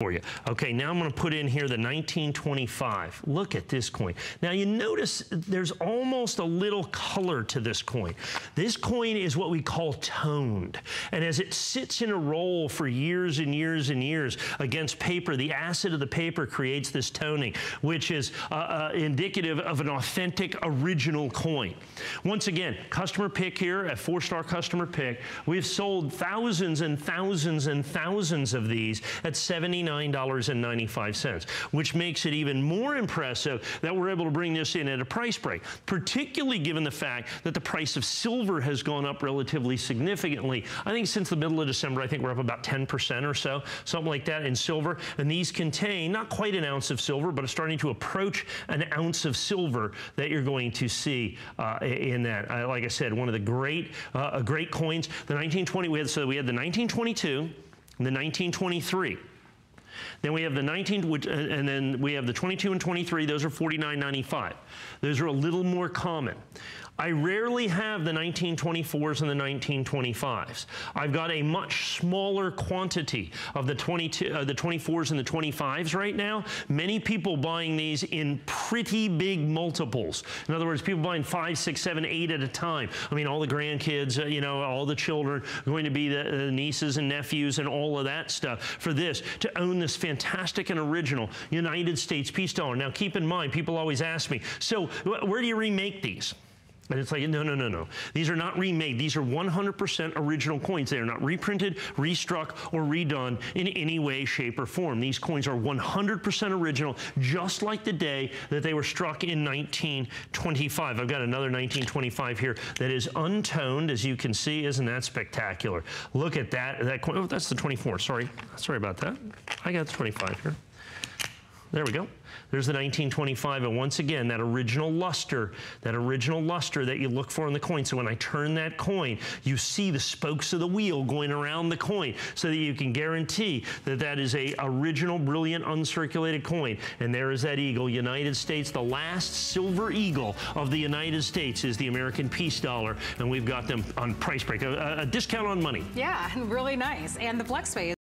for you. Okay, now I'm going to put in here the 1925. Look at this coin. Now you notice there's almost a little color to this coin. This coin is what we call toned. And as it sits in a roll for years and years and years against paper, the acid of the paper creates this toning, which is indicative of an authentic original coin. Once again, customer pick here, a 4-star customer pick. We've sold thousands and thousands and thousands of these at $79.95, which makes it even more impressive that we're able to bring this in at a price break, particularly given the fact that the price of silver has gone up relatively significantly. I think since the middle of December, I think we're up about 10% or so, something like that in silver. And these contain not quite an ounce of silver, but it's starting to approach an ounce of silver that you're going to see in that. Like I said, one of the great coins. The 1920, we had the 1922 and the 1923. Then we have the 19, and then we have the 22 and 23. Those are $49.95. Those are a little more common. I rarely have the 1924s and the 1925s. I've got a much smaller quantity of the 24s and the 25s right now. Many people buying these in pretty big multiples. In other words, people buying 5, 6, 7, 8 at a time. I mean, all the grandkids, you know, all the children going to be the nieces and nephews and all of that stuff for this, to own this fantastic and original United States peace dollar. Now, keep in mind, people always ask me, so where do you remake these? And it's like, no, no, no, no. These are not remade. These are 100% original coins. They are not reprinted, restruck, or redone in any way, shape, or form. These coins are 100% original, just like the day that they were struck in 1925. I've got another 1925 here that is untoned, as you can see. Isn't that spectacular? Look at that coin. Oh, that's the 24. Sorry about that. I got the 25 here. There we go. There's the 1925, and once again, that original luster that you look for in the coin. So when I turn that coin, you see the spokes of the wheel going around the coin so that you can guarantee that that is a original, brilliant, uncirculated coin. And there is that eagle, United States. The last silver eagle of the United States is the American peace dollar, and we've got them on price break, a discount on money. Yeah, really nice. And the flex pay